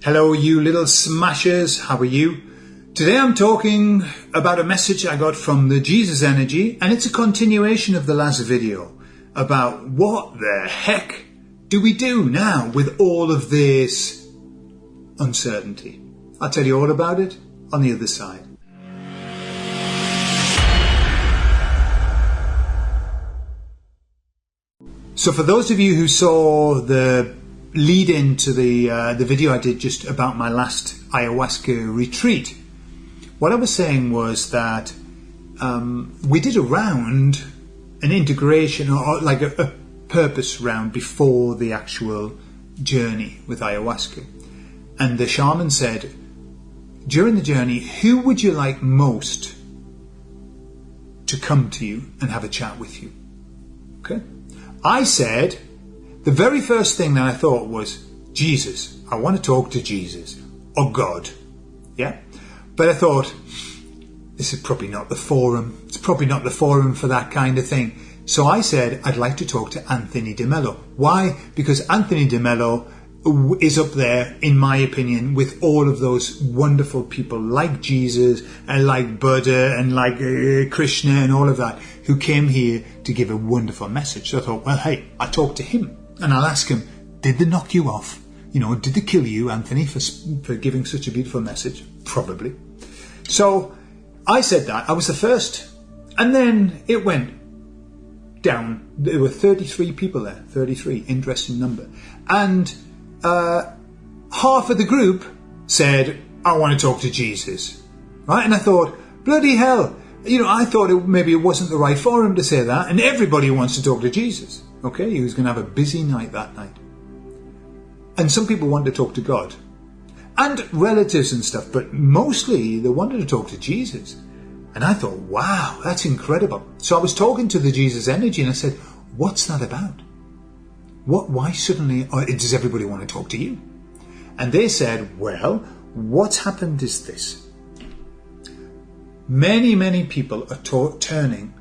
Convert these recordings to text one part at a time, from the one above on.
Hello, you little smashers. How are you? Today I'm talking about a message I got from the Jesus Energy, and it's a continuation of the last video about what the heck do we do now with all of this uncertainty. I'll tell you all about it on the other side. So for those of you who saw the lead into the video I did just about my last ayahuasca retreat, what I was saying was that we did a round, an integration or like a purpose round before the actual journey with ayahuasca. And the shaman said, during the journey, who would you like most to come to you and have a chat with you? Okay. I said, the very first thing that I thought was Jesus. I want to talk to Jesus or God. Yeah. But I thought, this is probably not the forum. It's probably not the forum for that kind of thing. So I said, I'd like to talk to Anthony DeMello. Why? Because Anthony DeMello is up there, in my opinion, with all of those wonderful people like Jesus and like Buddha and like Krishna and all of that, who came here to give a wonderful message. So I thought, well, hey, I'll talk to him and I'll ask him, did they knock you off? You know, did they kill you, Anthony, for giving such a beautiful message? Probably. So I said that. I was the first. And then it went down. There were 33 people there. 33. Interesting number. And half of the group said, I want to talk to Jesus. Right? And I thought, bloody hell. You know, I thought maybe it wasn't the right forum to say that. And everybody wants to talk to Jesus. Okay? He was going to have a busy night that night. And some people wanted to talk to God. And relatives and stuff. But mostly they wanted to talk to Jesus. And I thought, wow, that's incredible. So I was talking to the Jesus Energy and I said, what's that about? Why suddenly does everybody want to talk to you? And they said, well, what's happened is this. Many, many people are turning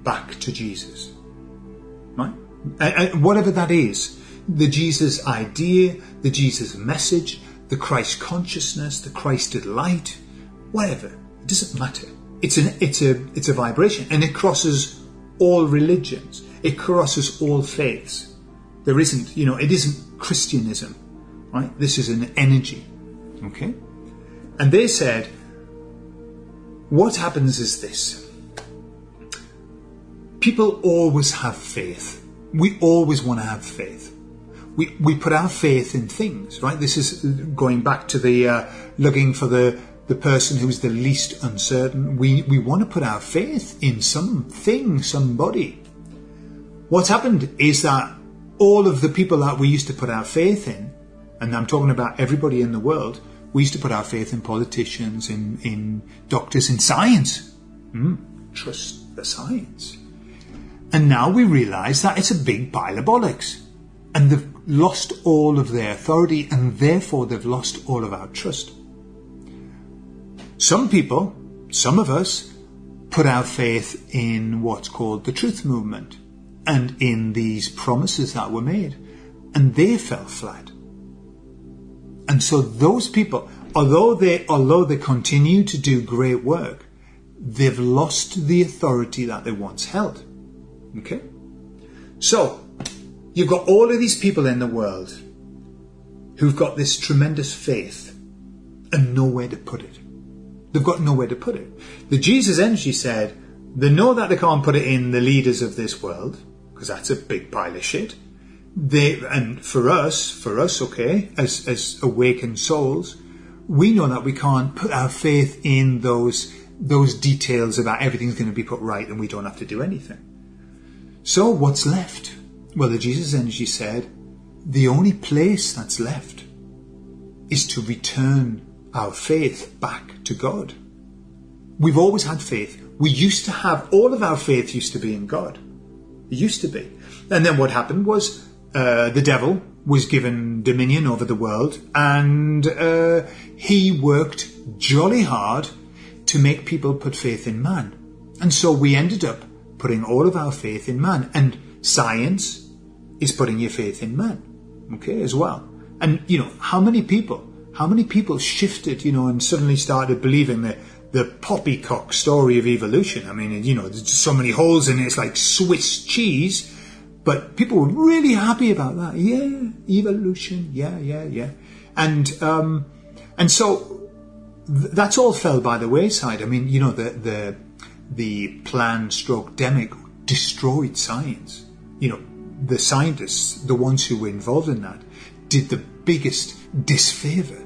back to Jesus. Right? And whatever that is, the Jesus idea, the Jesus message, the Christ consciousness, the Christed light, whatever, it doesn't matter. It's a vibration, and it crosses all religions. It crosses all faiths. There isn't, it isn't Christianism, right? This is an energy, okay? And they said, what happens is this. People always have faith. We always want to have faith. We put our faith in things, right? This is going back to the looking for the person who's the least uncertain. We want to put our faith in something, somebody. What's happened is that all of the people that we used to put our faith in, and I'm talking about everybody in the world, we used to put our faith in politicians, in doctors, in science. Trust the science. And now we realise that it's a big pile of bollocks. And they've lost all of their authority, and therefore they've lost all of our trust. Some people, some of us, put our faith in what's called the truth movement and in these promises that were made, and they fell flat. And so those people, although they continue to do great work, they've lost the authority that they once held. Okay? So you've got all of these people in the world who've got this tremendous faith and nowhere to put it. They've got nowhere to put it. The Jesus Energy said they know that they can't put it in the leaders of this world, because that's a big pile of shit. And for us, okay, as awakened souls, we know that we can't put our faith in those details about everything's going to be put right and we don't have to do anything. So what's left? Well, the Jesus Energy said the only place that's left is to return our faith back to God. We've always had faith. We used to have, all of our faith used to be in God. It used to be. And then what happened was the devil was given dominion over the world, and he worked jolly hard to make people put faith in man. And so we ended up putting all of our faith in man. And science is putting your faith in man, okay, as well. And, how many people How many people shifted, and suddenly started believing the poppycock story of evolution? I mean, there's just so many holes in it. It's like Swiss cheese. But people were really happy about that. Yeah, evolution. Yeah. And so that's all fell by the wayside. I mean, the plan/demic destroyed science. The scientists, the ones who were involved in that, did the biggest disfavour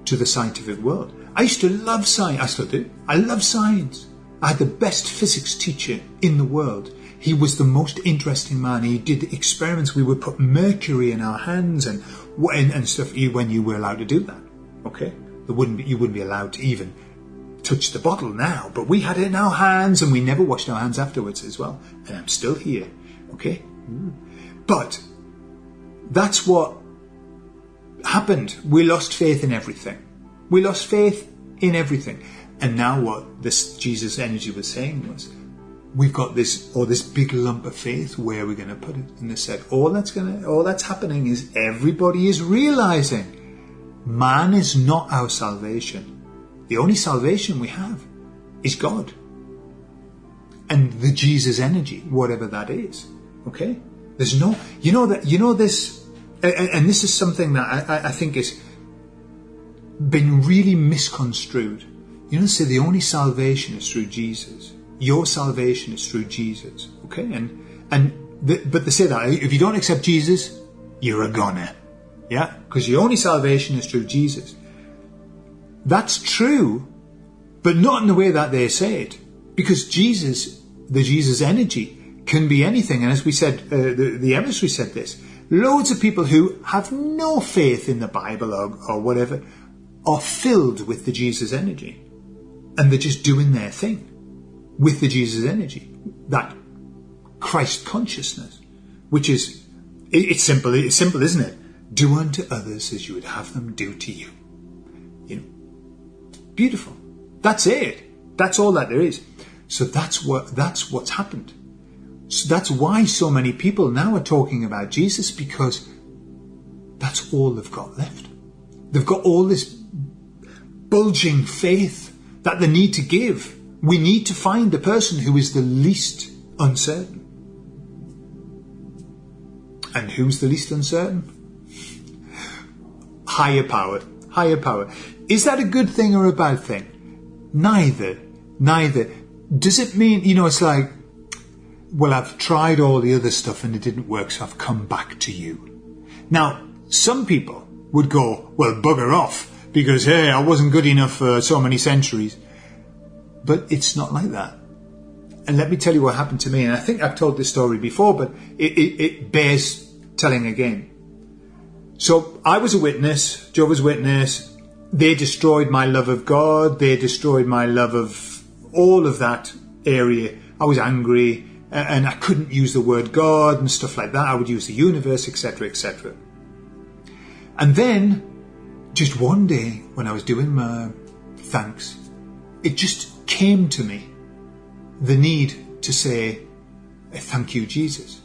to the scientific world. I used to love science. I still do. I love science. I had the best physics teacher in the world. He was the most interesting man. He did experiments. We would put mercury in our hands and stuff when you were allowed to do that. Okay, you wouldn't be allowed to even touch the bottle now. But we had it in our hands, and we never washed our hands afterwards as well. And I'm still here. Okay, but that's what happened. We lost faith in everything. We lost faith in everything. And now what this Jesus energy was saying was, we've got this big lump of faith. Where are we going to put it? And they said, all that's happening is everybody is realizing man is not our salvation. The only salvation we have is God and the Jesus energy, whatever that is. Okay, there's no, this, and this is something that I think has been really misconstrued. Say the only salvation is through Jesus. Your salvation is through Jesus, okay? But they say that if you don't accept Jesus, you're a goner, yeah? Because your only salvation is through Jesus. That's true, but not in the way that they say it. Because Jesus, the Jesus energy, can be anything. And as we said, the emissary said this, loads of people who have no faith in the Bible or whatever are filled with the Jesus energy. And they're just doing their thing with the Jesus energy, that Christ consciousness, which is, it's simple, isn't it? Do unto others as you would have them do to you. Beautiful. That's it. That's all that there is. So that's what's happened. So that's why so many people now are talking about Jesus, because that's all they've got left. They've got all this bulging faith that they need to give. We need to find the person who is the least uncertain. And who's the least uncertain? Higher power. Higher power. Is that a good thing or a bad thing? Neither. Does it mean, it's like, well, I've tried all the other stuff and it didn't work, so I've come back to you. Now, some people would go, well, bugger off, because, hey, I wasn't good enough for so many centuries. But it's not like that. And let me tell you what happened to me. And I think I've told this story before, but it bears telling again. So I was a witness, Jehovah's Witness. They destroyed my love of God. They destroyed my love of all of that area. I was angry and I couldn't use the word God and stuff like that. I would use the universe, etc., etc. And then just one day when I was doing my thanks, it just came to me the need to say, thank you, Jesus.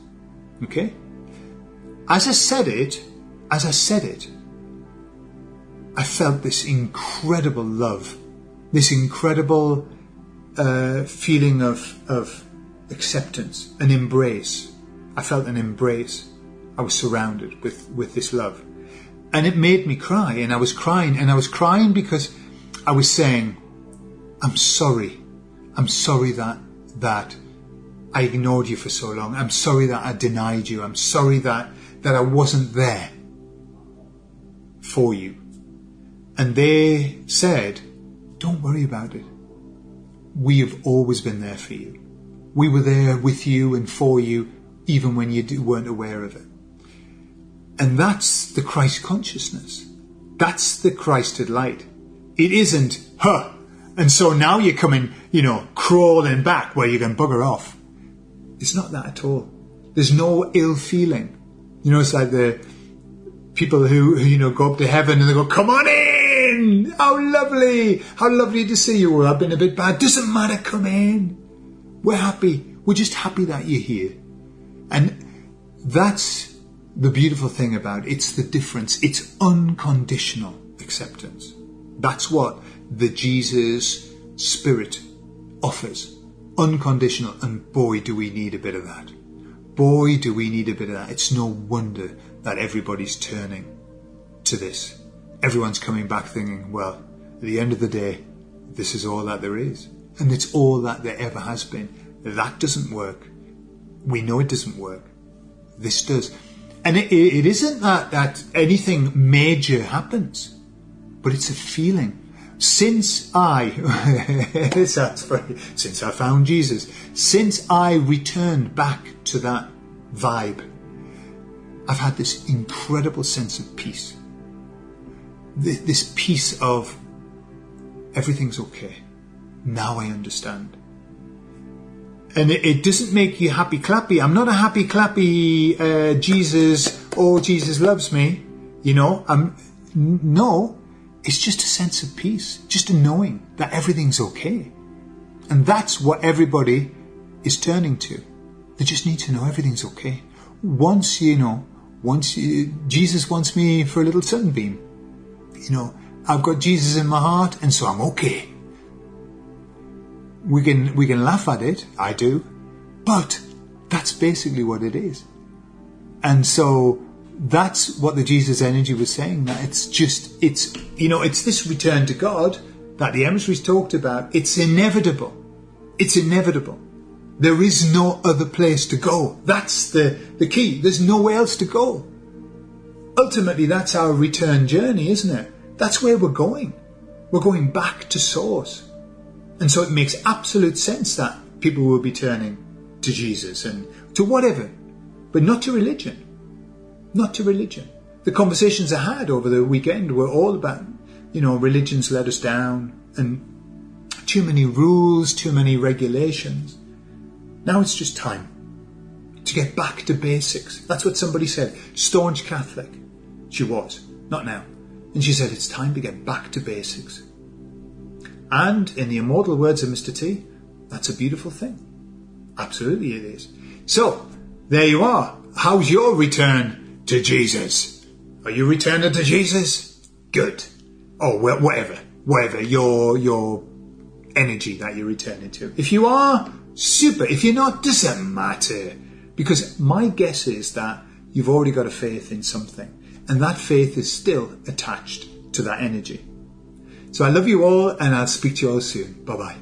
Okay? As I said it, I felt this incredible love, this incredible feeling of acceptance, an embrace. I felt an embrace. I was surrounded with this love. And it made me cry, and I was crying because I was saying, I'm sorry that I ignored you for so long. I'm sorry that I denied you. I'm sorry that I wasn't there for you. And they said, don't worry about it. We have always been there for you. We were there with you and for you, even when you weren't aware of it. And that's the Christ consciousness. That's the Christed light. It isn't, and so now you're coming, crawling back where you can bugger off. It's not that at all. There's no ill feeling. It's like the people who go up to heaven and they go, come on in! How lovely to see you. Well, I've been a bit bad. Doesn't matter, come in. We're happy. We're just happy that you're here. And that's the beautiful thing about it. It's the difference. It's unconditional acceptance. That's what the Jesus Spirit offers. Unconditional. And boy, do we need a bit of that. Boy, do we need a bit of that. It's no wonder that everybody's turning to this. Everyone's coming back thinking, well, at the end of the day, this is all that there is. And it's all that there ever has been. That doesn't work. We know it doesn't work. This does. And it isn't that anything major happens, but it's a feeling. Since I found Jesus, since I returned back to that vibe, I've had this incredible sense of peace. This peace of everything's okay. Now I understand. And it doesn't make you happy clappy. I'm not a happy clappy Jesus, oh, Jesus loves me. You know, no, it's just a sense of peace. Just a knowing that everything's okay. And that's what everybody is turning to. They just need to know everything's okay. Jesus wants me for a little sunbeam. You know, I've got Jesus in my heart, and so I'm okay. We can laugh at it, I do, but that's basically what it is. And so that's what the Jesus energy was saying, that it's this return to God that the emissaries talked about. It's inevitable. It's inevitable. There is no other place to go. That's the key. There's nowhere else to go. Ultimately, that's our return journey, isn't it? That's where we're going. We're going back to source. And so it makes absolute sense that people will be turning to Jesus and to whatever, but not to religion. Not to religion. The conversations I had over the weekend were all about, religion's let us down and too many rules, too many regulations. Now it's just time to get back to basics. That's what somebody said. Staunch Catholic. She was. Not now. And she said, it's time to get back to basics. And in the immortal words of Mr. T, that's a beautiful thing. Absolutely it is. So, there you are. How's your return to Jesus? Are you returning to Jesus? Good. Oh, well, whatever your energy that you're returning to. If you are, super. If you're not, doesn't matter. Because my guess is that you've already got a faith in something. And that faith is still attached to that energy. So I love you all, and I'll speak to you all soon. Bye-bye.